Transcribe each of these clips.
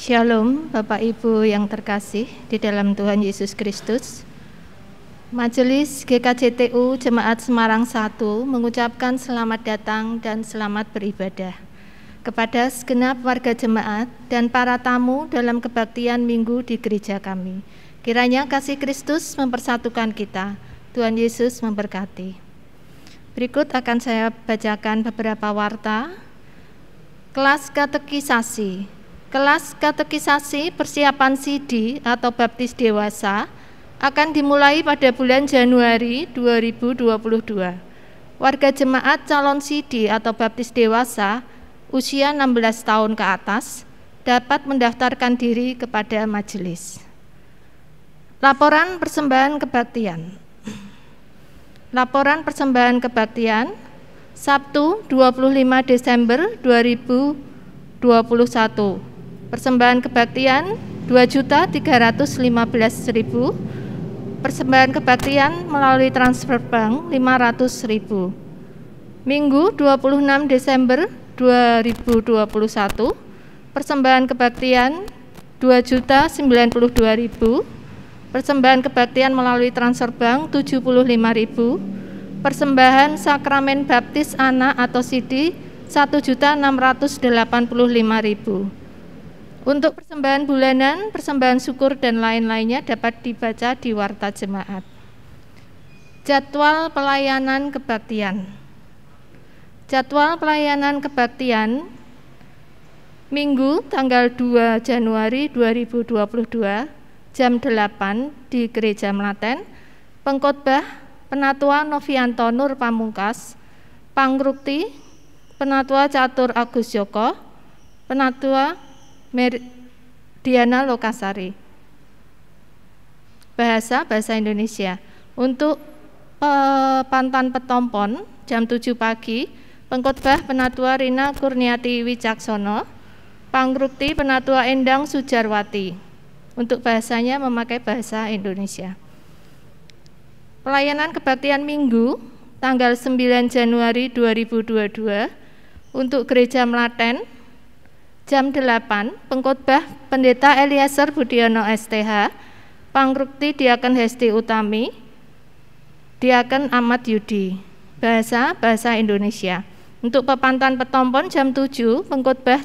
Shalom Bapak Ibu yang terkasih di dalam Tuhan Yesus Kristus. Majelis GKJTU Jemaat Semarang 1 mengucapkan selamat datang dan selamat beribadah kepada segenap warga jemaat dan para tamu dalam kebaktian minggu di gereja kami. Kiranya kasih Kristus mempersatukan kita. Tuhan Yesus memberkati. Berikut akan saya bacakan beberapa warta. Kelas katekisasi. Kelas katekisasi persiapan CD atau baptis dewasa akan dimulai pada bulan Januari 2022. Warga jemaat calon CD atau baptis dewasa usia 16 tahun ke atas dapat mendaftarkan diri kepada majelis. Laporan persembahan kebaktian. Laporan persembahan kebaktian Sabtu 25 Desember 2021. Persembahan kebaktian 2.315.000. Persembahan kebaktian melalui transfer bank 500.000. Minggu 26 Desember 2021. Persembahan kebaktian 2.092.000. Persembahan kebaktian melalui transfer bank 75.000. Persembahan sakramen baptis anak atau CD 1.685.000. Untuk persembahan bulanan, persembahan syukur dan lain-lainnya dapat dibaca di warta jemaat. Jadwal pelayanan kebaktian. Jadwal pelayanan kebaktian Minggu tanggal 2 Januari 2022 jam 8 di Gereja Melaten. Pengkhotbah Penatua Novianto Nur Pamungkas, Pangrukti Penatua Catur Agus Joko, Penatua Diana Lokasari. Bahasa Indonesia. Untuk Pantan Petompon jam 7 pagi, pengkhotbah Penatua Rina Kurniati Wicaksono, Pangrukti Penatua Endang Sujarwati. Untuk bahasanya memakai bahasa Indonesia. Pelayanan kebaktian Minggu tanggal 9 Januari 2022 untuk Gereja Melaten jam 8, pengkhotbah Pendeta Eliezer Budiono STH, Pangrukti Diaken Hesti Utami, Diaken Ahmad Yudi. Bahasa Indonesia. Untuk Pepantan Petompon jam 7, pengkhotbah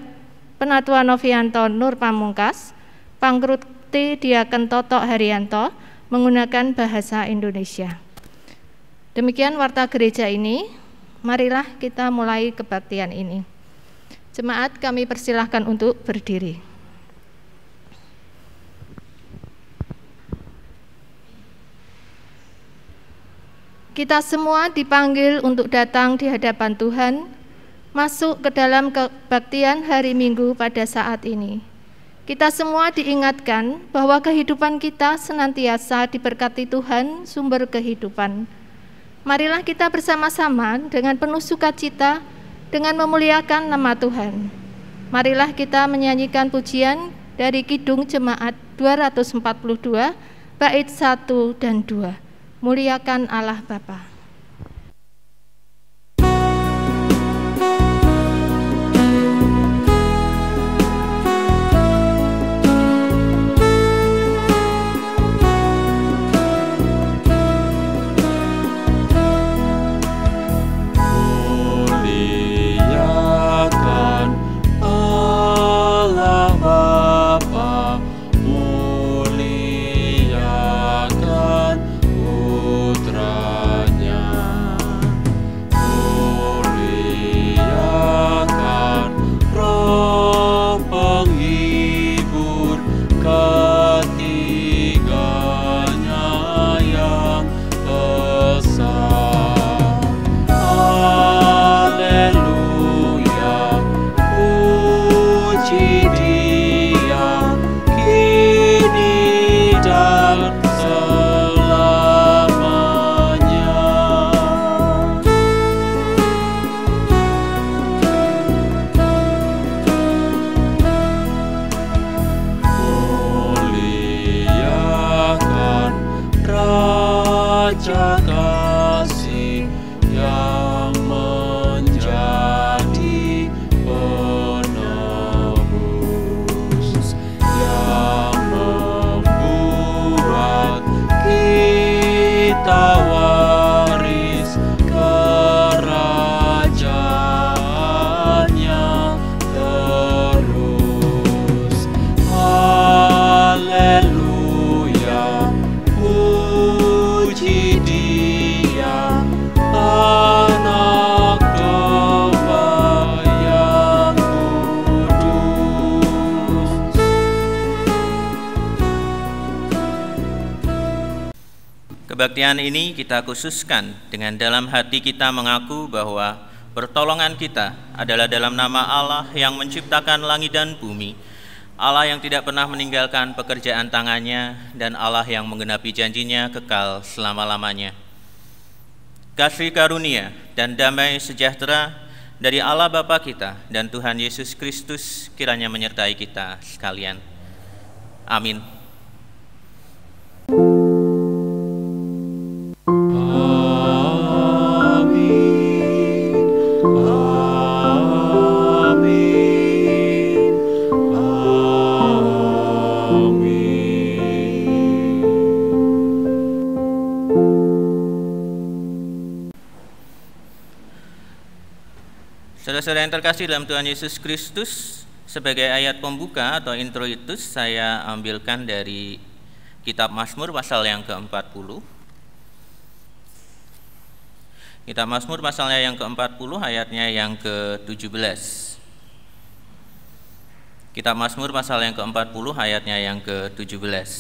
Penatua Novianto Nur Pamungkas, Pangrukti Diaken Toto Haryanto menggunakan bahasa Indonesia. Demikian warta gereja ini. Marilah kita mulai kebaktian ini. Jemaat, kami persilahkan untuk berdiri. Kita semua dipanggil untuk datang di hadapan Tuhan, masuk ke dalam kebaktian hari Minggu pada saat ini. Kita semua diingatkan bahwa kehidupan kita senantiasa diberkati Tuhan, sumber kehidupan. Marilah kita bersama-sama dengan penuh sukacita dengan memuliakan nama Tuhan. Marilah kita menyanyikan pujian dari Kidung Jemaat 242, bait 1 dan 2. Muliakan Allah Bapa. Raja kasih yang menjadi penebus. Kebaktian ini kita khususkan dengan dalam hati kita mengaku bahwa pertolongan kita adalah dalam nama Allah yang menciptakan langit dan bumi, Allah yang tidak pernah meninggalkan pekerjaan tangannya, dan Allah yang menggenapi janjinya kekal selama-lamanya. Kasih karunia dan damai sejahtera dari Allah Bapa kita dan Tuhan Yesus Kristus kiranya menyertai kita sekalian. Amin. Saudara-saudara yang terkasih dalam Tuhan Yesus Kristus, sebagai ayat pembuka atau introitus saya ambilkan dari Kitab Mazmur pasal yang ke-40. Kitab Mazmur pasalnya yang ke-40 ayatnya yang ke-17. Kitab Mazmur pasal yang ke-40 ayatnya yang ke-17.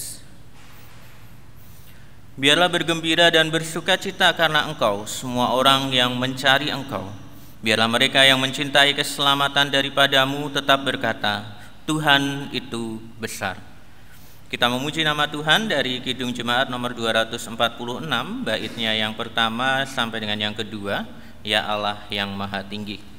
Biarlah bergembira dan bersukacita karena Engkau, semua orang yang mencari Engkau. Biarlah mereka yang mencintai keselamatan daripadamu tetap berkata, Tuhan itu besar. Kita memuji nama Tuhan dari Kidung Jemaat nomor 246, baitnya yang pertama sampai dengan yang kedua, Ya Allah yang Maha Tinggi.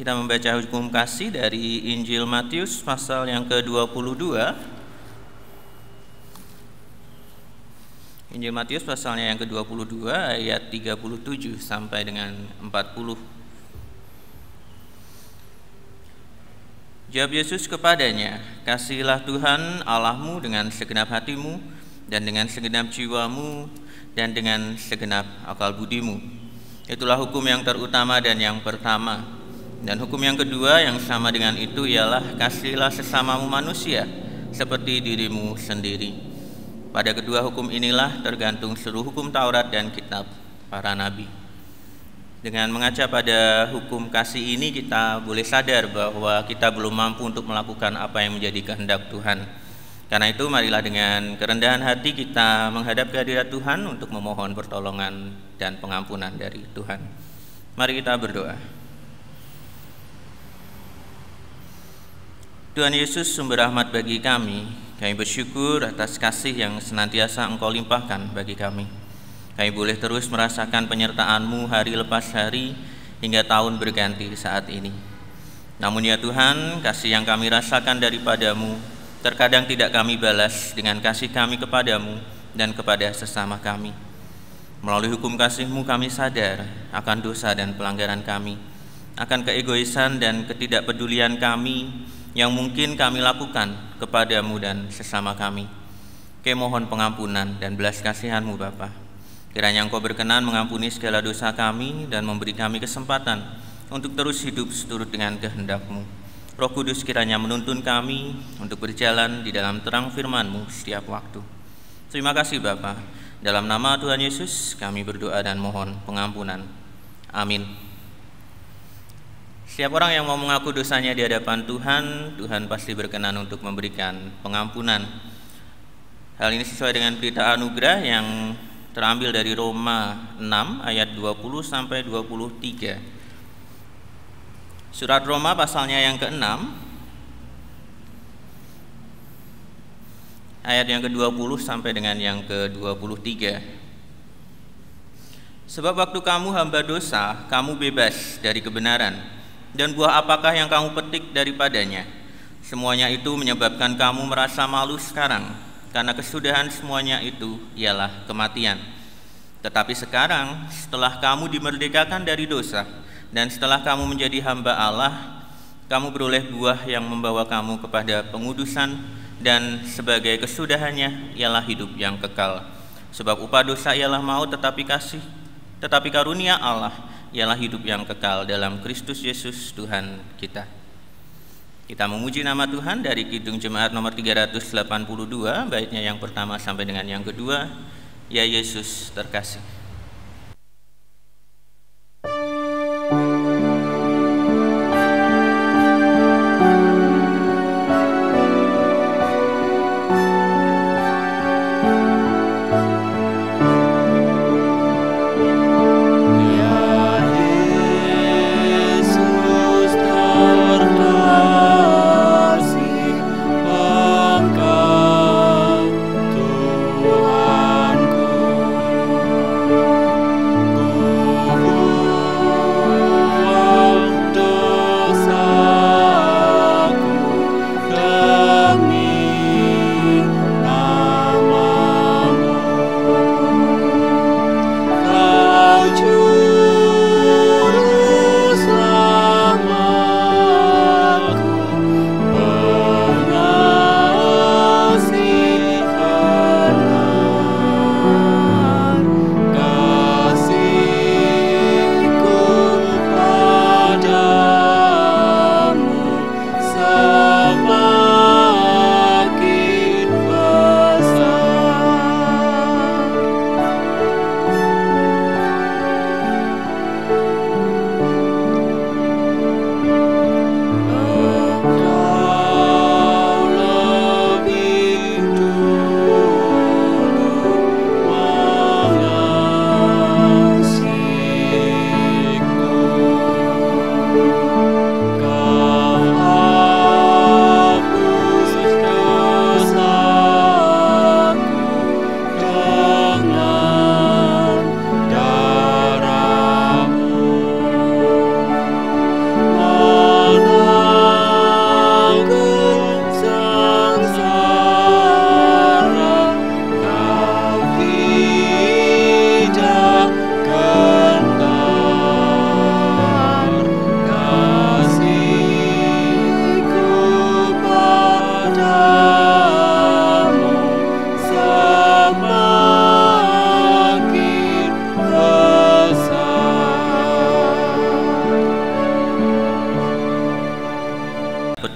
Kita membaca hukum kasih dari Injil Matius pasal yang ke-22. Injil Matius pasalnya yang ke-22 ayat 37 sampai dengan 40. Jawab Yesus kepadanya, Kasihilah Tuhan Allahmu dengan segenap hatimu dan dengan segenap jiwamu dan dengan segenap akal budimu. Itulah hukum yang terutama dan yang pertama. Dan hukum yang kedua yang sama dengan itu ialah kasihilah sesamamu manusia seperti dirimu sendiri. Pada kedua hukum inilah tergantung seluruh hukum Taurat dan kitab para nabi. Dengan mengaca pada hukum kasih ini kita boleh sadar bahwa kita belum mampu untuk melakukan apa yang menjadi kehendak Tuhan. Karena itu marilah dengan kerendahan hati kita menghadap kehadirat Tuhan untuk memohon pertolongan dan pengampunan dari Tuhan. Mari kita berdoa. Tuhan Yesus, sumber rahmat bagi kami bersyukur atas kasih yang senantiasa Engkau limpahkan bagi kami. Kami boleh terus merasakan penyertaan-Mu hari lepas hari hingga tahun berganti saat ini. Namun ya Tuhan, kasih yang kami rasakan daripada-Mu terkadang tidak kami balas dengan kasih kami kepadamu dan kepada sesama kami. Melalui hukum kasih-Mu kami sadar akan dosa dan pelanggaran kami, akan keegoisan dan ketidakpedulian kami yang mungkin kami lakukan kepadamu dan sesama kami. Kami mohon pengampunan dan belas kasihan-Mu Bapa. Kiranya Engkau berkenan mengampuni segala dosa kami dan memberi kami kesempatan untuk terus hidup seturut dengan kehendak-Mu. Roh Kudus kiranya menuntun kami untuk berjalan di dalam terang firman-Mu setiap waktu. Terima kasih Bapa. Dalam nama Tuhan Yesus kami berdoa dan mohon pengampunan. Amin. Setiap orang yang mau mengaku dosanya di hadapan Tuhan, Tuhan pasti berkenan untuk memberikan pengampunan. Hal ini sesuai dengan berita anugerah yang terambil dari Roma 6 ayat 20 sampai 23. Surat Roma pasalnya yang ke-6 ayat yang ke-20 sampai dengan yang ke-23. Sebab waktu kamu hamba dosa, kamu bebas dari kebenaran, dan buah apakah yang kamu petik daripadanya? Semuanya itu menyebabkan kamu merasa malu sekarang, karena kesudahan semuanya itu ialah kematian. Tetapi sekarang, setelah kamu dimerdekakan dari dosa, dan setelah kamu menjadi hamba Allah, kamu beroleh buah yang membawa kamu kepada pengudusan, dan sebagai kesudahannya ialah hidup yang kekal. Sebab upah dosa ialah maut, tetapi karunia Allah ialah hidup yang kekal dalam Kristus Yesus Tuhan kita. Kita memuji nama Tuhan dari Kidung Jemaat nomor 382, baitnya yang pertama sampai dengan yang kedua. Ya Yesus terkasih.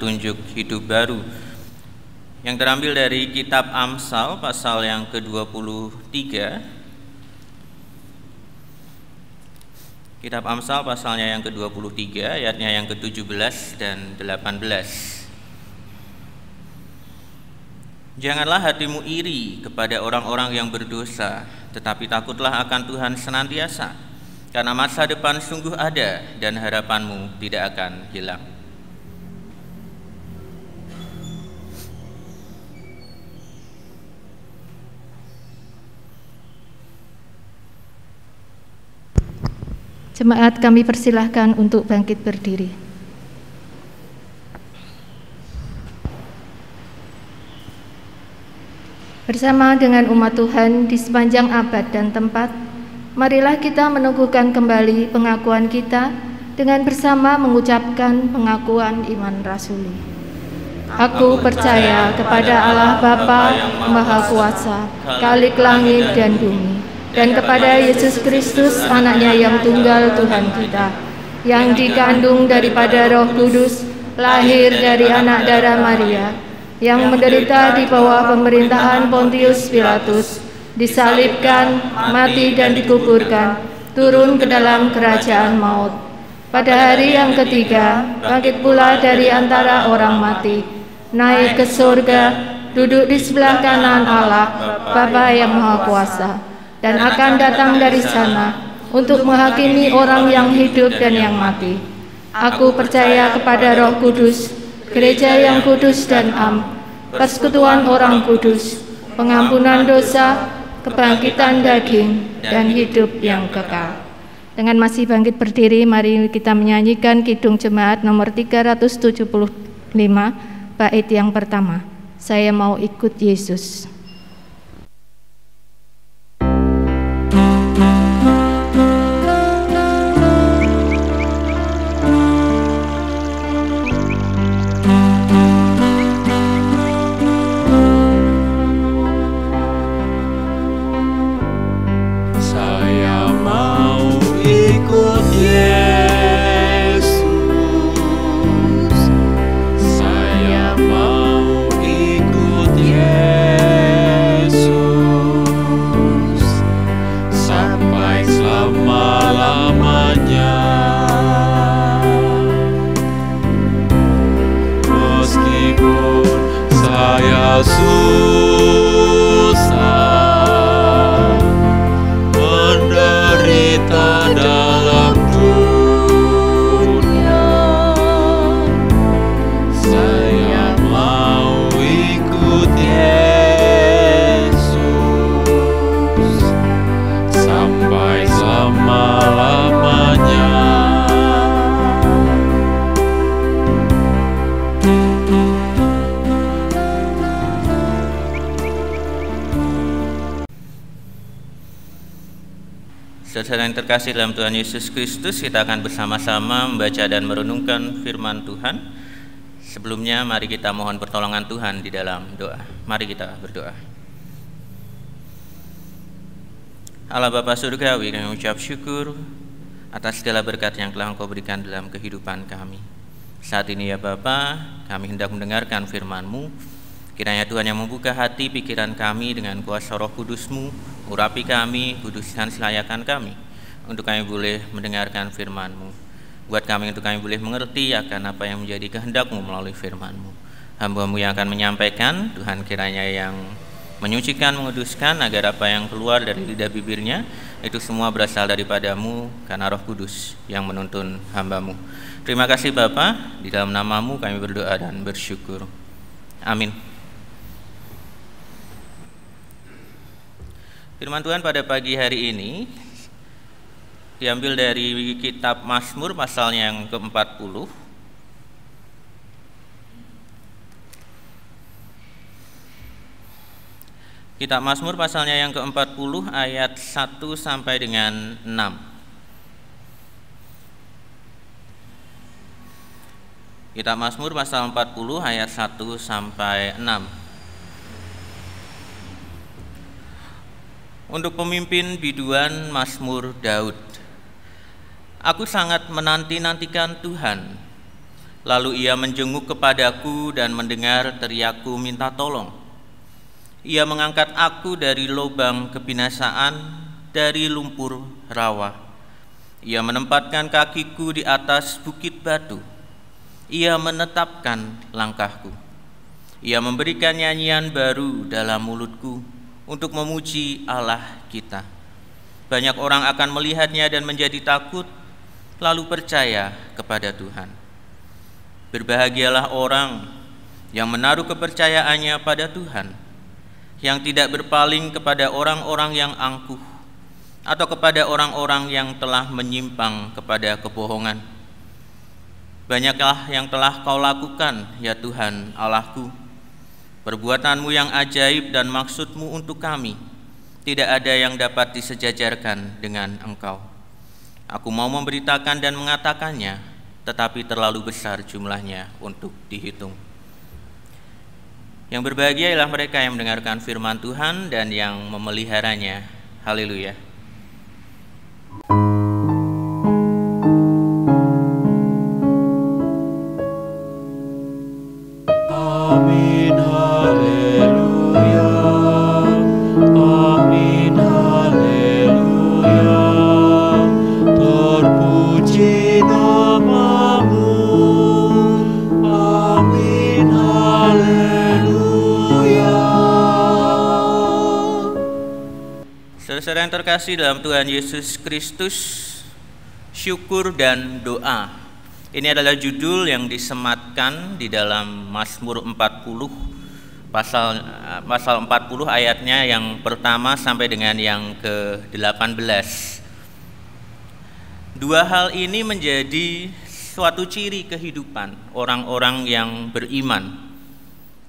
petunjuk hidup baru yang terambil dari kitab Amsal pasal yang ke-23. Kitab Amsal pasalnya yang ke-23, ayatnya yang ke-17 dan 18. Janganlah hatimu iri kepada orang-orang yang berdosa, tetapi takutlah akan Tuhan senantiasa, karena masa depan sungguh ada dan harapanmu tidak akan hilang. Jemaat, kami persilahkan untuk bangkit berdiri. Bersama dengan umat Tuhan di sepanjang abad dan tempat, marilah kita meneguhkan kembali pengakuan kita dengan bersama mengucapkan pengakuan iman rasuli. Aku percaya kepada Allah Bapa Maha Kuasa, Khalik langit dan bumi, dan kepada Yesus Kristus, Anaknya yang tunggal Tuhan kita, yang dikandung daripada Roh Kudus, lahir dari anak darah Maria, yang menderita di bawah pemerintahan Pontius Pilatus, disalibkan, mati dan dikuburkan, turun ke dalam kerajaan maut. Pada hari yang ketiga, bangkit pula dari antara orang mati, naik ke surga, duduk di sebelah kanan Allah, Bapa yang Maha Kuasa, dan akan datang dari sana untuk menghakimi orang yang hidup dan yang mati. Aku percaya kepada Roh Kudus, gereja yang kudus dan am, persekutuan orang kudus, pengampunan dosa, kebangkitan daging, dan hidup yang kekal. Dengan masih bangkit berdiri, mari kita menyanyikan Kidung Jemaat nomor 375, bait yang pertama, Saya Mau Ikut Yesus. Saudara yang terkasih dalam Tuhan Yesus Kristus, kita akan bersama-sama membaca dan merenungkan firman Tuhan. Sebelumnya mari kita mohon pertolongan Tuhan di dalam doa. Mari kita berdoa. Allah Bapa Surgawi, kami ucap syukur atas segala berkat yang telah Engkau berikan dalam kehidupan kami. Saat ini ya Bapa, kami hendak mendengarkan firman-Mu. Kiranya Tuhan yang membuka hati pikiran kami dengan kuasa Roh Kudus-Mu, urapi kami, kuduskan selayakan kami, untuk kami boleh mendengarkan firman-Mu. Buat kami untuk kami boleh mengerti akan apa yang menjadi kehendak-Mu melalui firman-Mu. Hamba-Mu yang akan menyampaikan, Tuhan kiranya yang menyucikan, menguduskan, agar apa yang keluar dari lidah bibirnya, itu semua berasal daripada-Mu, karena Roh Kudus yang menuntun hamba-Mu. Terima kasih Bapa, di dalam nama-Mu kami berdoa dan bersyukur. Amin. Firman Tuhan pada pagi hari ini diambil dari kitab Mazmur pasalnya yang ke-40. Kitab Mazmur pasalnya yang ke-40 ayat 1 sampai dengan 6. Kitab Mazmur pasal 40 ayat 1 sampai 6. Untuk pemimpin biduan Mazmur Daud. Aku sangat menanti-nantikan Tuhan, lalu Ia menjenguk kepadaku dan mendengar teriakku minta tolong. Ia mengangkat aku dari lubang kebinasaan, dari lumpur rawa. Ia menempatkan kakiku di atas bukit batu. Ia menetapkan langkahku. Ia memberikan nyanyian baru dalam mulutku untuk memuji Allah kita. Banyak orang akan melihatnya dan menjadi takut, lalu percaya kepada Tuhan. Berbahagialah orang yang menaruh kepercayaannya pada Tuhan, yang tidak berpaling kepada orang-orang yang angkuh atau kepada orang-orang yang telah menyimpang kepada kebohongan. Banyaklah yang telah kau lakukan, ya Tuhan Allahku. Perbuatanmu yang ajaib dan maksudmu untuk kami, tidak ada yang dapat disejajarkan dengan Engkau. Aku mau memberitakan dan mengatakannya, tetapi terlalu besar jumlahnya untuk dihitung. Yang berbahagia ialah mereka yang mendengarkan firman Tuhan dan yang memeliharanya. Haleluya. Amin, haleluya. Amin, haleluya. Terpuji namamu. Amin, haleluya. Saudara-saudara yang terkasih dalam Tuhan Yesus Kristus, syukur dan doa. Ini adalah judul yang disematkan di dalam Mazmur 40 pasal 40 ayatnya yang pertama sampai dengan yang ke-18. Dua hal ini menjadi suatu ciri kehidupan orang-orang yang beriman.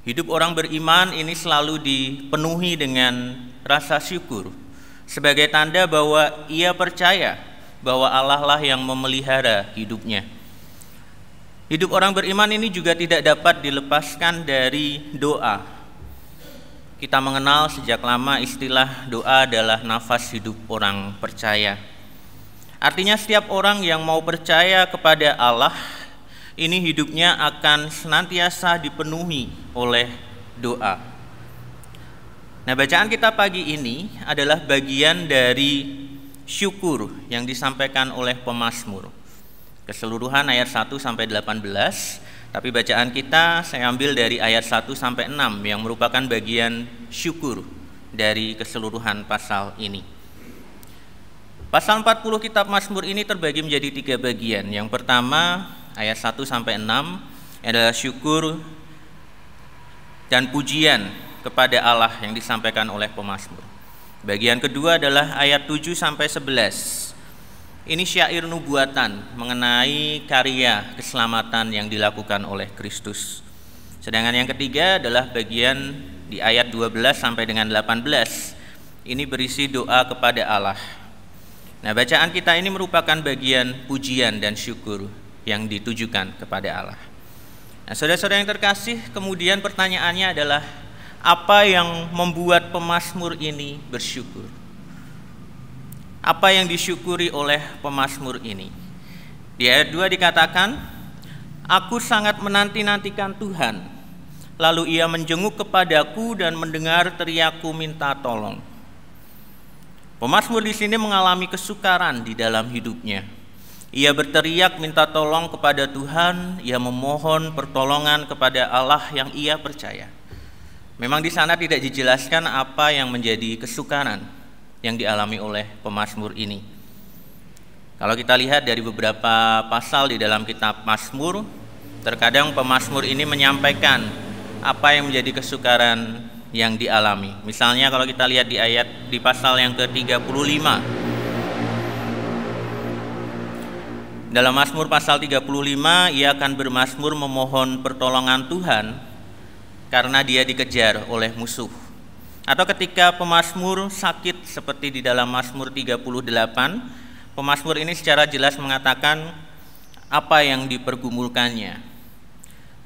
Hidup orang beriman ini selalu dipenuhi dengan rasa syukur sebagai tanda bahwa ia percaya bahwa Allah lah yang memelihara hidupnya. Hidup orang beriman ini juga tidak dapat dilepaskan dari doa. Kita mengenal sejak lama istilah doa adalah nafas hidup orang percaya. Artinya setiap orang yang mau percaya kepada Allah, ini hidupnya akan senantiasa dipenuhi oleh doa. Nah, bacaan kita pagi ini adalah bagian dari syukur yang disampaikan oleh pemazmur. Keseluruhan ayat 1 sampai 18, tapi bacaan kita saya ambil dari ayat 1 sampai 6 yang merupakan bagian syukur dari keseluruhan pasal ini. Pasal 40 kitab Mazmur ini terbagi menjadi 3 bagian. Yang pertama, ayat 1 sampai 6 adalah syukur dan pujian kepada Allah yang disampaikan oleh pemazmur. Bagian kedua adalah ayat 7 sampai 11. Ini syair nubuatan mengenai karya keselamatan yang dilakukan oleh Kristus. Sedangkan yang ketiga adalah bagian di ayat 12 sampai dengan 18. Ini berisi doa kepada Allah. Nah, bacaan kita ini merupakan bagian pujian dan syukur yang ditujukan kepada Allah. Nah, saudara-saudara yang terkasih, kemudian pertanyaannya adalah apa yang membuat pemazmur ini bersyukur? Apa yang disyukuri oleh pemazmur ini? Di ayat 2 dikatakan, aku sangat menanti-nantikan Tuhan, lalu ia menjenguk kepadaku dan mendengar teriakku minta tolong. Pemazmur di sini mengalami kesukaran di dalam hidupnya. Ia berteriak minta tolong kepada Tuhan, ia memohon pertolongan kepada Allah yang ia percaya. Memang di sana tidak dijelaskan apa yang menjadi kesukaran yang dialami oleh pemazmur ini. Kalau kita lihat dari beberapa pasal di dalam kitab Mazmur, terkadang pemazmur ini menyampaikan apa yang menjadi kesukaran yang dialami. Misalnya kalau kita lihat di pasal yang ke-35. Dalam Mazmur pasal 35, ia akan bermazmur memohon pertolongan Tuhan karena dia dikejar oleh musuh. Atau ketika pemazmur sakit seperti di dalam Mazmur 38, pemazmur ini secara jelas mengatakan apa yang dipergumulkannya.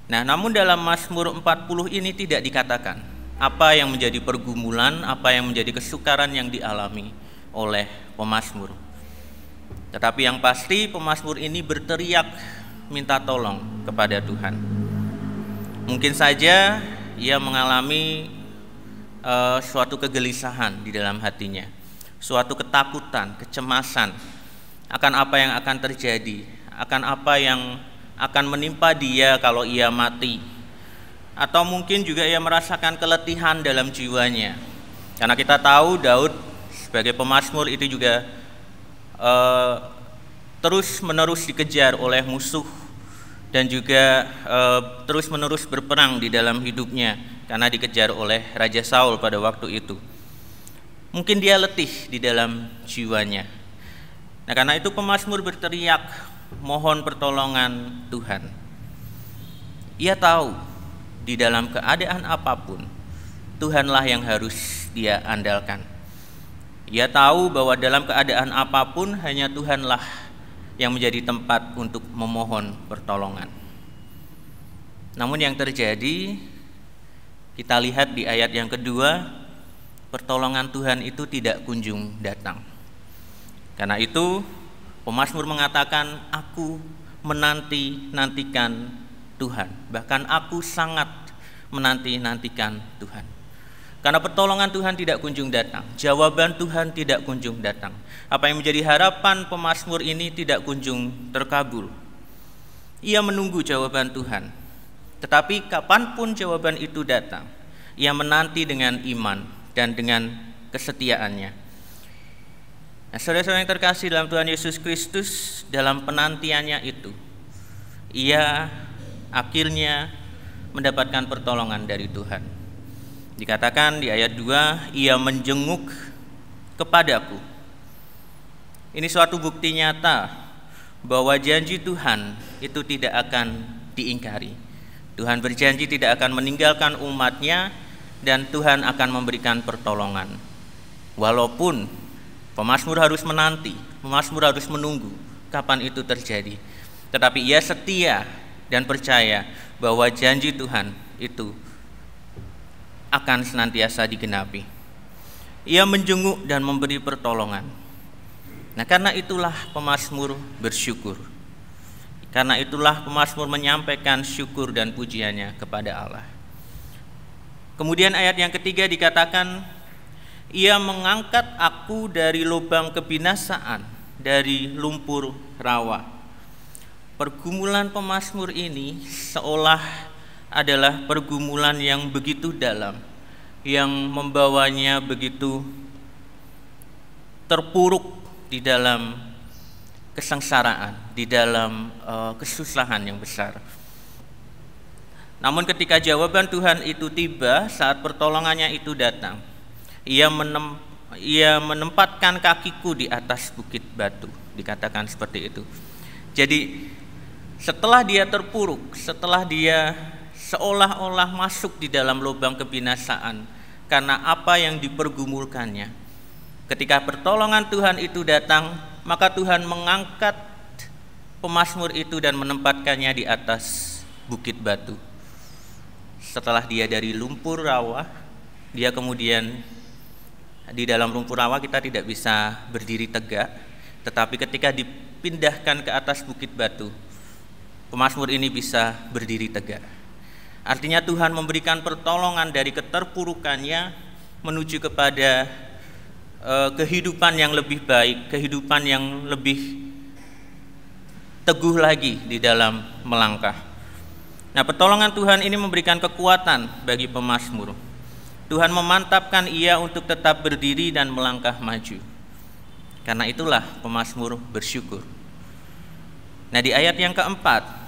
Nah, namun dalam Mazmur 40 ini tidak dikatakan apa yang menjadi pergumulan, apa yang menjadi kesukaran yang dialami oleh pemazmur. Tetapi yang pasti pemazmur ini berteriak minta tolong kepada Tuhan. Mungkin saja ia mengalami suatu kegelisahan di dalam hatinya, suatu ketakutan, kecemasan akan apa yang akan terjadi, akan apa yang akan menimpa dia kalau ia mati, atau mungkin juga ia merasakan keletihan dalam jiwanya. Karena kita tahu Daud sebagai pemazmur itu juga terus-menerus dikejar oleh musuh dan juga terus-menerus berperang di dalam hidupnya karena dikejar oleh Raja Saul pada waktu itu. Mungkin dia letih di dalam jiwanya. Nah, karena itu pemazmur berteriak mohon pertolongan Tuhan. Ia tahu di dalam keadaan apapun Tuhanlah yang harus dia andalkan. Ia tahu bahwa dalam keadaan apapun hanya Tuhanlah yang menjadi tempat untuk memohon pertolongan. Namun yang terjadi, kita lihat di ayat yang kedua, pertolongan Tuhan itu tidak kunjung datang. Karena itu pemazmur mengatakan, aku menanti-nantikan Tuhan, bahkan aku sangat menanti-nantikan Tuhan. Karena pertolongan Tuhan tidak kunjung datang, jawaban Tuhan tidak kunjung datang. Apa yang menjadi harapan pemazmur ini tidak kunjung terkabul. Ia menunggu jawaban Tuhan, tetapi kapanpun jawaban itu datang, ia menanti dengan iman dan dengan kesetiaannya. Nah, saudara-saudara yang terkasih dalam Tuhan Yesus Kristus, dalam penantiannya itu, ia akhirnya mendapatkan pertolongan dari Tuhan. Dikatakan di ayat 2, ia menjenguk kepadaku. Ini suatu bukti nyata bahwa janji Tuhan itu tidak akan diingkari. Tuhan berjanji tidak akan meninggalkan umatnya dan Tuhan akan memberikan pertolongan. Walaupun pemazmur harus menanti, pemazmur harus menunggu kapan itu terjadi. Tetapi ia setia dan percaya bahwa janji Tuhan itu akan senantiasa digenapi. Ia menjenguk dan memberi pertolongan. Nah, karena itulah pemazmur bersyukur. Karena itulah pemazmur menyampaikan syukur dan pujiannya kepada Allah. Kemudian ayat yang ketiga dikatakan, ia mengangkat aku dari lubang kebinasaan, dari lumpur rawa. Pergumulan pemazmur ini seolah adalah pergumulan yang begitu dalam, yang membawanya begitu terpuruk di dalam kesengsaraan, di dalam kesusahan yang besar. Namun ketika jawaban Tuhan itu tiba, saat pertolongannya itu datang, ia menempatkan kakiku di atas bukit batu, dikatakan seperti itu. Jadi setelah dia terpuruk, setelah dia seolah-olah masuk di dalam lubang kebinasaan karena apa yang dipergumulkannya, ketika pertolongan Tuhan itu datang, maka Tuhan mengangkat pemazmur itu dan menempatkannya di atas bukit batu. Setelah dia dari lumpur rawa, dia kemudian di dalam lumpur rawa kita tidak bisa berdiri tegak, tetapi ketika dipindahkan ke atas bukit batu, pemazmur ini bisa berdiri tegak. Artinya Tuhan memberikan pertolongan dari keterpurukannya menuju kepada kehidupan yang lebih baik, kehidupan yang lebih teguh lagi di dalam melangkah. Nah, pertolongan Tuhan ini memberikan kekuatan bagi pemazmur. Tuhan memantapkan ia untuk tetap berdiri dan melangkah maju. Karena itulah pemazmur bersyukur. Nah, di ayat yang keempat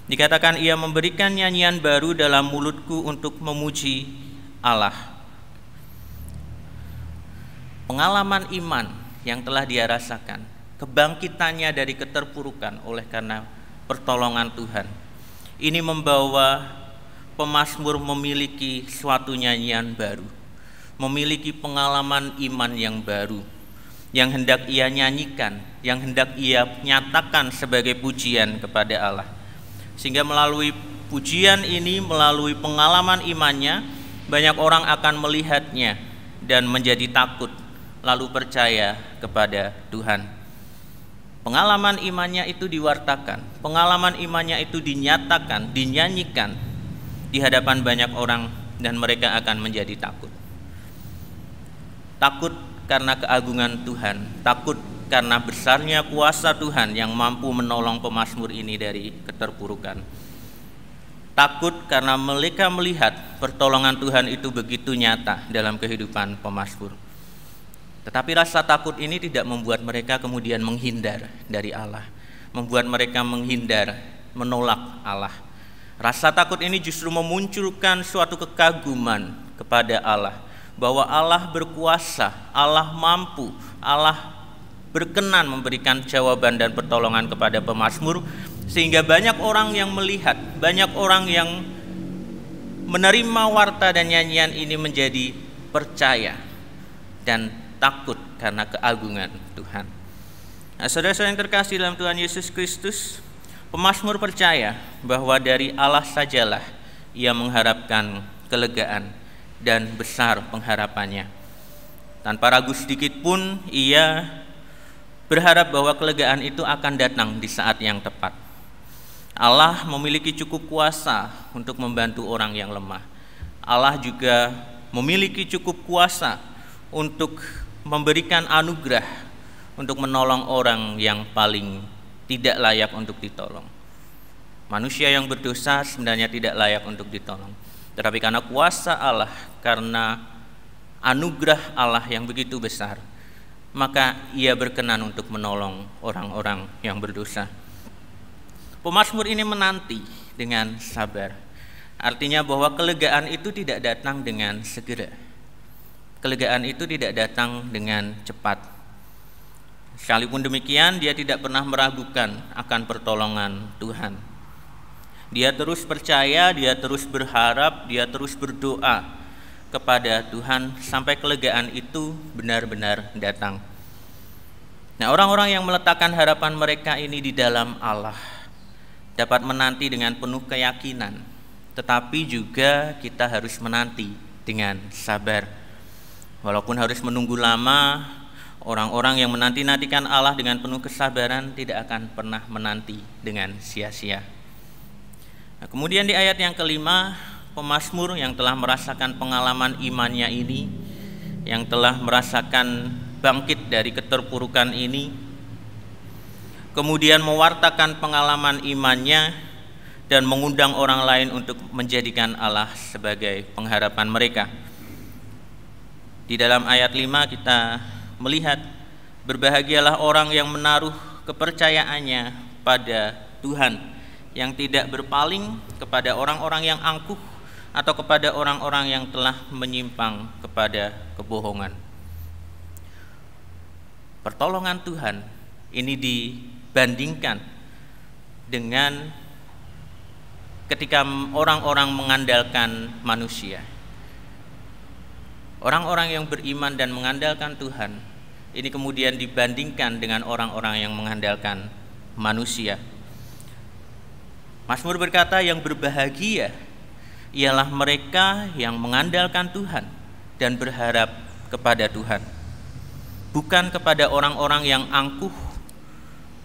dikatakan ia memberikan nyanyian baru dalam mulutku untuk memuji Allah. Pengalaman iman yang telah dia rasakan, kebangkitannya dari keterpurukan oleh karena pertolongan Tuhan, ini membawa pemazmur memiliki suatu nyanyian baru, memiliki pengalaman iman yang baru, yang hendak ia nyanyikan, yang hendak ia nyatakan sebagai pujian kepada Allah. Sehingga melalui pujian ini, melalui pengalaman imannya, banyak orang akan melihatnya dan menjadi takut, lalu percaya kepada Tuhan. Pengalaman imannya itu diwartakan, pengalaman imannya itu dinyatakan, dinyanyikan di hadapan banyak orang, dan mereka akan menjadi takut. Takut karena keagungan Tuhan, takut karena besarnya kuasa Tuhan yang mampu menolong pemazmur ini dari keterpurukan. takut karena mereka melihat pertolongan Tuhan itu begitu nyata dalam kehidupan pemazmur. Tetapi rasa takut ini tidak membuat mereka kemudian menghindar dari Allah, membuat mereka menghindar, menolak Allah. Rasa takut ini justru memunculkan suatu kekaguman kepada Allah, bahwa Allah berkuasa, Allah mampu, Allah berkenan memberikan jawaban dan pertolongan kepada pemazmur, sehingga banyak orang yang melihat, banyak orang yang menerima warta dan nyanyian ini menjadi percaya dan takut karena keagungan Tuhan. Nah, saudara-saudara yang terkasih dalam Tuhan Yesus Kristus, pemazmur percaya bahwa dari Allah sajalah ia mengharapkan kelegaan dan besar pengharapannya. Tanpa ragu sedikit pun ia berharap bahwa kelegaan itu akan datang di saat yang tepat. Allah memiliki cukup kuasa untuk membantu orang yang lemah. Allah juga memiliki cukup kuasa untuk memberikan anugerah untuk menolong orang yang paling tidak layak untuk ditolong. Manusia yang berdosa sebenarnya tidak layak untuk ditolong. Tetapi karena kuasa Allah, karena anugerah Allah yang begitu besar, maka ia berkenan untuk menolong orang-orang yang berdosa. Pemazmur ini menanti dengan sabar. Artinya bahwa kelegaan itu tidak datang dengan segera. Kelegaan itu tidak datang dengan cepat. Sekalipun demikian, dia tidak pernah meragukan akan pertolongan Tuhan. Dia terus percaya, dia terus berharap, dia terus berdoa kepada Tuhan sampai kelegaan itu benar-benar datang. Nah, orang-orang yang meletakkan harapan mereka ini di dalam Allah dapat menanti dengan penuh keyakinan, tetapi juga kita harus menanti dengan sabar. Walaupun harus menunggu lama, orang-orang yang menanti-nantikan Allah dengan penuh kesabaran tidak akan pernah menanti dengan sia-sia. Nah, kemudian di ayat yang kelima, pemazmur yang telah merasakan pengalaman imannya ini, yang telah merasakan bangkit dari keterpurukan ini, kemudian mewartakan pengalaman imannya dan mengundang orang lain untuk menjadikan Allah sebagai pengharapan mereka. Di dalam ayat 5 kita melihat, berbahagialah orang yang menaruh kepercayaannya pada Tuhan, yang tidak berpaling kepada orang-orang yang angkuh atau kepada orang-orang yang telah menyimpang kepada kebohongan. Pertolongan Tuhan ini dibandingkan dengan ketika orang-orang mengandalkan manusia. Orang-orang yang beriman dan mengandalkan Tuhan ini kemudian dibandingkan dengan orang-orang yang mengandalkan manusia. Mazmur berkata, yang berbahagia ialah mereka yang mengandalkan Tuhan dan berharap kepada Tuhan, bukan kepada orang-orang yang angkuh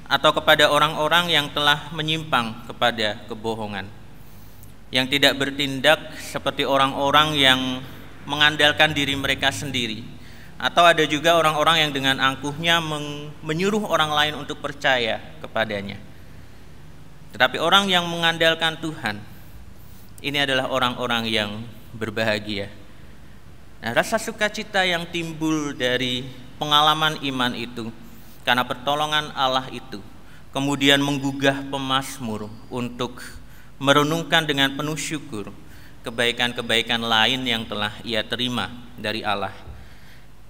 atau kepada orang-orang yang telah menyimpang kepada kebohongan, yang tidak bertindak seperti orang-orang yang mengandalkan diri mereka sendiri, atau ada juga orang-orang yang dengan angkuhnya menyuruh orang lain untuk percaya kepadanya. Tetapi orang yang mengandalkan Tuhan, ini adalah orang-orang yang berbahagia. Nah, rasa sukacita yang timbul dari pengalaman iman itu karena pertolongan Allah itu kemudian menggugah pemazmur untuk merenungkan dengan penuh syukur kebaikan-kebaikan lain yang telah ia terima dari Allah.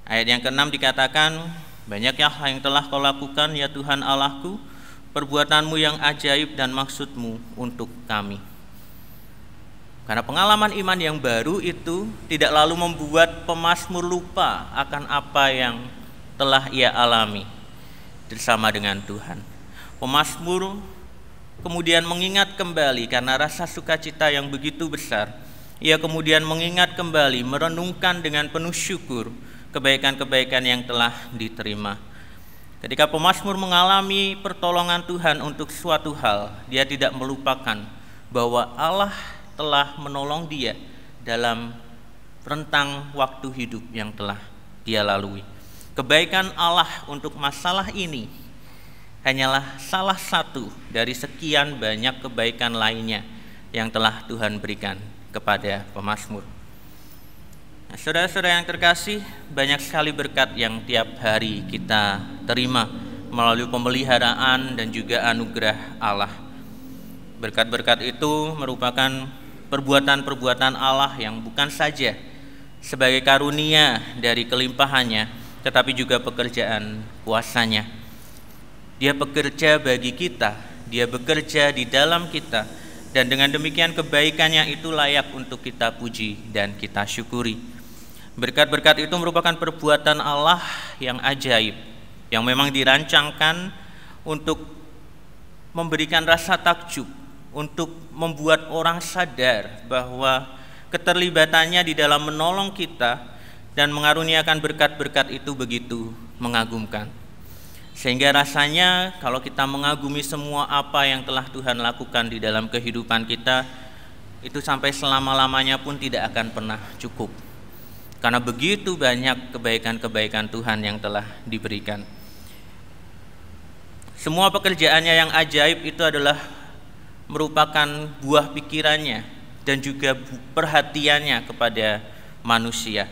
Ayat yang ke-6 dikatakan, banyak yang telah kau lakukan ya Tuhan Allahku, perbuatanmu yang ajaib dan maksudmu untuk kami. Karena pengalaman iman yang baru itu tidak lalu membuat pemazmur lupa akan apa yang telah ia alami bersama dengan Tuhan. Pemazmur kemudian mengingat kembali karena rasa sukacita yang begitu besar. Ia kemudian mengingat kembali, merenungkan dengan penuh syukur kebaikan-kebaikan yang telah diterima. Ketika pemazmur mengalami pertolongan Tuhan untuk suatu hal, dia tidak melupakan bahwa Allah telah menolong dia dalam rentang waktu hidup yang telah dia lalui. Kebaikan Allah untuk masalah ini hanyalah salah satu dari sekian banyak kebaikan lainnya yang telah Tuhan berikan kepada pemazmur. Nah, saudara-saudara yang terkasih, banyak sekali berkat yang tiap hari kita terima melalui pemeliharaan dan juga anugerah Allah. Berkat-berkat itu merupakan perbuatan-perbuatan Allah yang bukan saja sebagai karunia dari kelimpahannya, tetapi juga pekerjaan kuasanya. Dia bekerja bagi kita, dia bekerja di dalam kita, dan dengan demikian kebaikannya itu layak untuk kita puji dan kita syukuri. Berkat-berkat itu merupakan perbuatan Allah yang ajaib, yang memang dirancangkan untuk memberikan rasa takjub, untuk membuat orang sadar bahwa keterlibatannya di dalam menolong kita dan mengaruniakan berkat-berkat itu begitu mengagumkan. Sehingga rasanya kalau kita mengagumi semua apa yang telah Tuhan lakukan di dalam kehidupan kita, itu sampai selama-lamanya pun tidak akan pernah cukup. Karena begitu banyak kebaikan-kebaikan Tuhan yang telah diberikan. Semua pekerjaannya yang ajaib itu adalah merupakan buah pikirannya dan juga perhatiannya kepada manusia.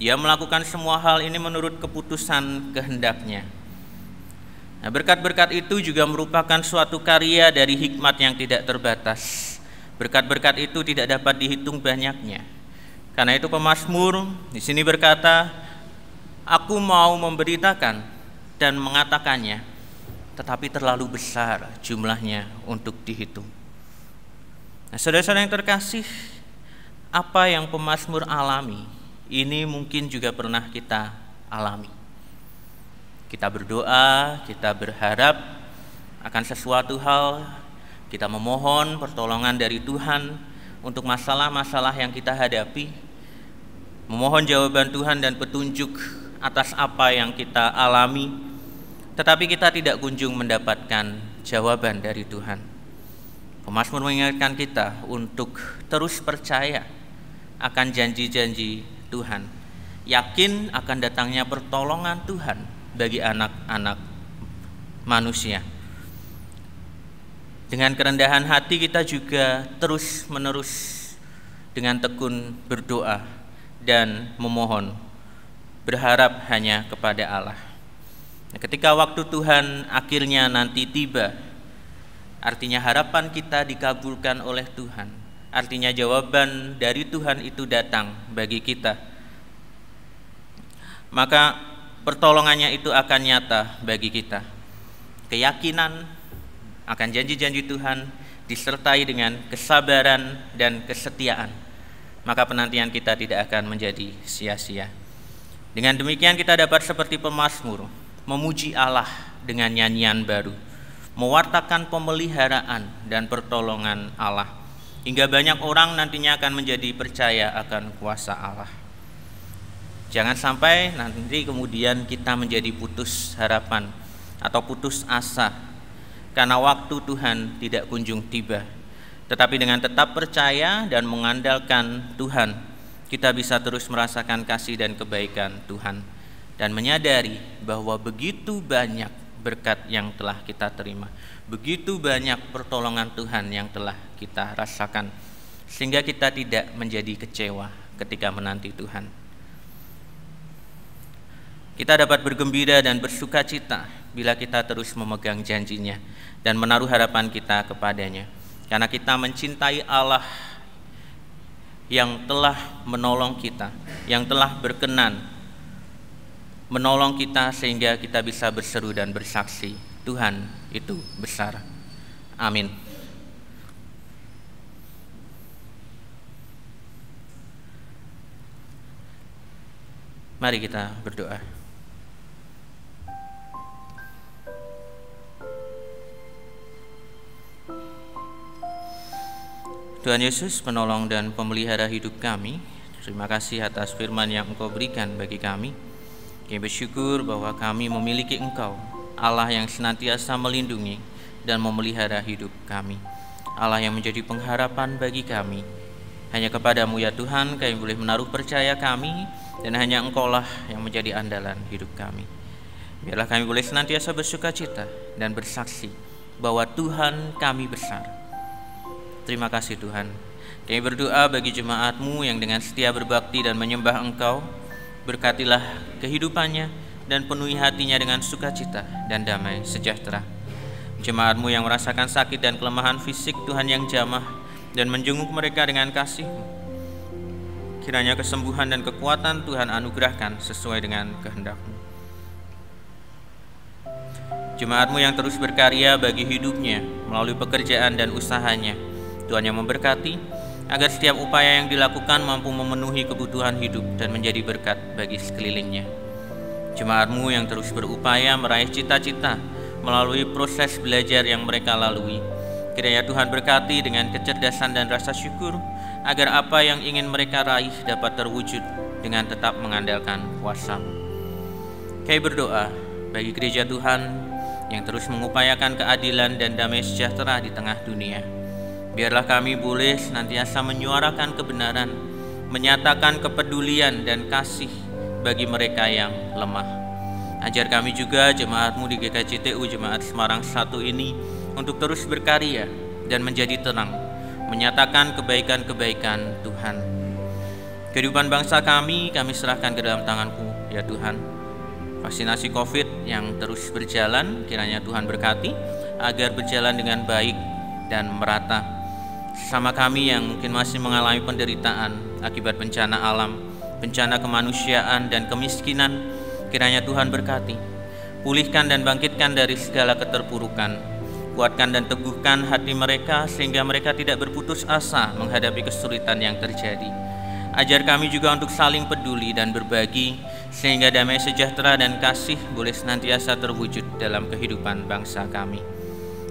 Dia melakukan semua hal ini menurut keputusan kehendaknya. Nah, berkat-berkat itu juga merupakan suatu karya dari hikmat yang tidak terbatas. Berkat-berkat itu tidak dapat dihitung banyaknya. Karena itu pemazmur di sini berkata, aku mau memberitakan dan mengatakannya, tetapi terlalu besar jumlahnya untuk dihitung. Nah, saudara-saudara yang terkasih, apa yang pemazmur alami, ini mungkin juga pernah kita alami. Kita berdoa, kita berharap akan sesuatu hal, kita memohon pertolongan dari Tuhan untuk masalah-masalah yang kita hadapi, memohon jawaban Tuhan dan petunjuk atas apa yang kita alami, tetapi kita tidak kunjung mendapatkan jawaban dari Tuhan. Pemazmur mengingatkan kita untuk terus percaya akan janji-janji Tuhan, yakin akan datangnya pertolongan Tuhan bagi anak-anak manusia. Dengan kerendahan hati kita juga terus-menerus dengan tekun berdoa dan memohon, berharap hanya kepada Allah. Nah, ketika waktu Tuhan akhirnya nanti tiba, artinya harapan kita dikabulkan oleh Tuhan, artinya jawaban dari Tuhan itu datang bagi kita, maka pertolongannya itu akan nyata bagi kita. Keyakinan akan janji-janji Tuhan disertai dengan kesabaran dan kesetiaan, maka penantian kita tidak akan menjadi sia-sia. Dengan demikian kita dapat seperti pemazmur memuji Allah dengan nyanyian baru, mewartakan pemeliharaan dan pertolongan Allah, hingga banyak orang nantinya akan menjadi percaya akan kuasa Allah. Jangan sampai nanti kemudian kita menjadi putus harapan atau putus asa karena waktu Tuhan tidak kunjung tiba. Tetapi dengan tetap percaya dan mengandalkan Tuhan, kita bisa terus merasakan kasih dan kebaikan Tuhan, dan menyadari bahwa begitu banyak berkat yang telah kita terima, begitu banyak pertolongan Tuhan yang telah kita rasakan, sehingga kita tidak menjadi kecewa ketika menanti Tuhan. Kita dapat bergembira dan bersuka cita bila kita terus memegang janjinya dan menaruh harapan kita kepadanya, karena kita mencintai Allah yang telah menolong kita, yang telah berkenan menolong kita sehingga kita bisa berseru dan bersaksi, Tuhan itu besar. Amin. Mari kita berdoa. Tuhan Yesus, penolong dan pemelihara hidup kami, terima kasih atas firman yang Engkau berikan bagi kami. Kami bersyukur bahwa kami memiliki Engkau, Allah yang senantiasa melindungi dan memelihara hidup kami, Allah yang menjadi pengharapan bagi kami. Hanya kepadamu ya Tuhan kami boleh menaruh percaya kami, dan hanya Engkaulah yang menjadi andalan hidup kami. Biarlah kami boleh senantiasa bersuka cita dan bersaksi bahwa Tuhan kami besar. Terima kasih Tuhan. Kami berdoa bagi jemaat-Mu yang dengan setia berbakti dan menyembah Engkau. Berkatilah kehidupannya dan penuhi hatinya dengan sukacita dan damai sejahtera. Jemaat-Mu yang merasakan sakit dan kelemahan fisik, Tuhan yang jamah dan menjenguk mereka dengan kasih-Mu. Kiranya kesembuhan dan kekuatan Tuhan anugerahkan sesuai dengan kehendak-Mu. Jemaat-Mu yang terus berkarya bagi hidupnya melalui pekerjaan dan usahanya, Tuhan yang memberkati agar setiap upaya yang dilakukan mampu memenuhi kebutuhan hidup dan menjadi berkat bagi sekelilingnya. Jemaat-Mu yang terus berupaya meraih cita-cita melalui proses belajar yang mereka lalui, kiranya Tuhan berkati dengan kecerdasan dan rasa syukur agar apa yang ingin mereka raih dapat terwujud dengan tetap mengandalkan kuasa-Mu. Kami berdoa bagi gereja Tuhan yang terus mengupayakan keadilan dan damai sejahtera di tengah dunia. Biarlah kami boleh senantiasa menyuarakan kebenaran, menyatakan kepedulian dan kasih bagi mereka yang lemah. Ajar kami juga jemaat-Mu di GKJTU Jemaat Semarang 1 ini untuk terus berkarya dan menjadi terang, menyatakan kebaikan-kebaikan Tuhan. Kehidupan bangsa kami serahkan ke dalam tangan-Mu ya Tuhan. Vaksinasi COVID yang terus berjalan, kiranya Tuhan berkati agar berjalan dengan baik dan merata. Sesama kami yang mungkin masih mengalami penderitaan akibat bencana alam, bencana kemanusiaan dan kemiskinan, kiranya Tuhan berkati. Pulihkan dan bangkitkan dari segala keterpurukan. Kuatkan dan teguhkan hati mereka sehingga mereka tidak berputus asa menghadapi kesulitan yang terjadi. Ajar kami juga untuk saling peduli dan berbagi sehingga damai sejahtera dan kasih boleh senantiasa terwujud dalam kehidupan bangsa kami.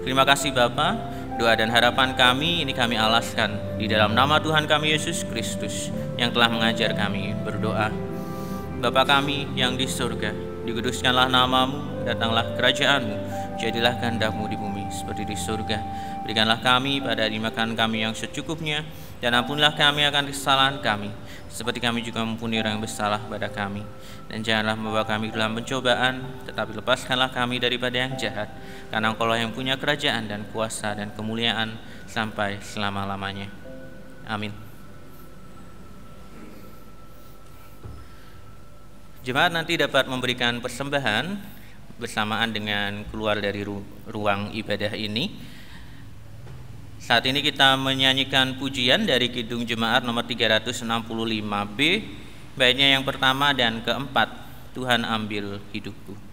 Terima kasih Bapa. Doa dan harapan kami ini kami alaskan di dalam nama Tuhan kami Yesus Kristus yang telah mengajar kami berdoa. Bapa kami yang di surga, dikuduskanlah nama-Mu, datanglah kerajaan-Mu, jadilah kehendak-Mu di bumi seperti di surga. Berikanlah kami pada hari makan kami yang secukupnya, dan ampunilah kami akan kesalahan kami, seperti kami juga mengampuni orang yang bersalah pada kami. Dan janganlah membawa kami dalam pencobaan, tetapi lepaskanlah kami daripada yang jahat, karena Engkau-lah yang punya kerajaan dan kuasa dan kemuliaan sampai selama-lamanya. Amin. Jemaat nanti dapat memberikan persembahan bersamaan dengan keluar dari ruang ibadah ini. Saat ini kita menyanyikan pujian dari Kidung Jemaat nomor 365B, baitnya yang pertama dan keempat, Tuhan ambil hidupku.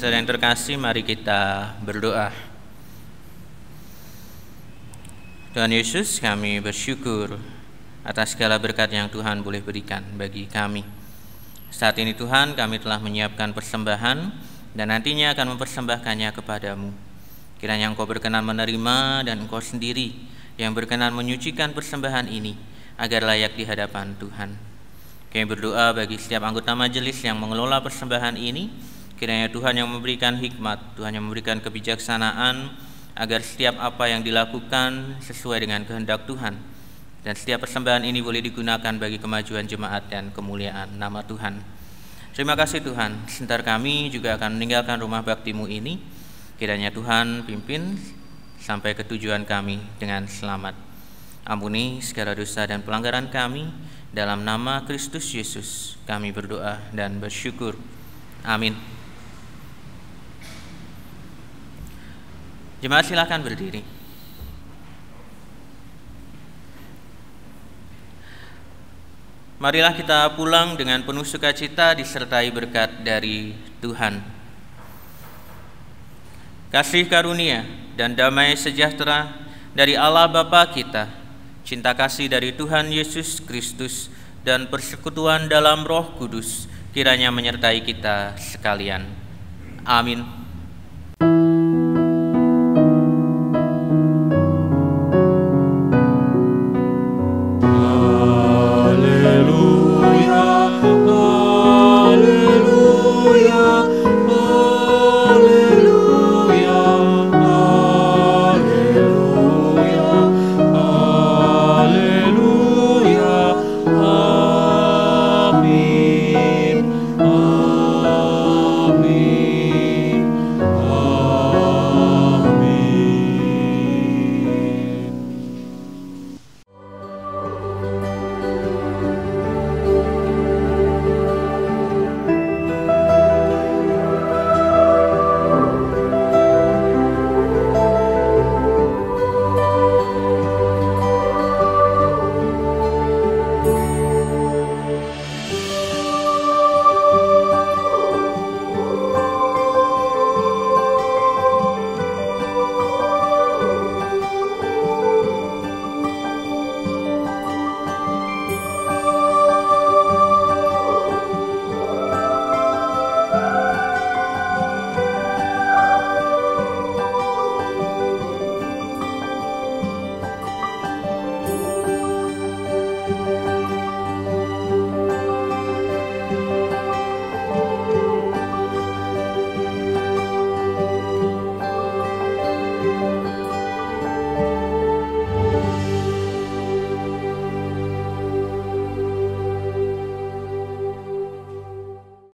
Saudara yang terkasih, mari kita berdoa. Tuhan Yesus, kami bersyukur atas segala berkat yang Tuhan boleh berikan bagi kami. Saat ini Tuhan, kami telah menyiapkan persembahan dan nantinya akan mempersembahkannya kepadamu. Kiranya Engkau berkenan menerima dan Engkau sendiri yang berkenan menyucikan persembahan ini agar layak di hadapan Tuhan. Kami berdoa bagi setiap anggota majelis yang mengelola persembahan ini, Kiranya Tuhan yang memberikan hikmat, Tuhan yang memberikan kebijaksanaan, agar setiap apa yang dilakukan sesuai dengan kehendak Tuhan. Dan setiap persembahan ini boleh digunakan bagi kemajuan jemaat dan kemuliaan nama Tuhan. Terima kasih Tuhan, sebentar kami juga akan meninggalkan rumah bakti-Mu ini. Kiranya Tuhan pimpin sampai ke tujuan kami dengan selamat. Ampuni segala dosa dan pelanggaran kami. Dalam nama Kristus Yesus kami berdoa dan bersyukur. Amin. Jemaat silakan berdiri. Marilah kita pulang dengan penuh sukacita disertai berkat dari Tuhan. Kasih karunia dan damai sejahtera dari Allah Bapa kita, cinta kasih dari Tuhan Yesus Kristus, dan persekutuan dalam Roh Kudus kiranya menyertai kita sekalian. Amin.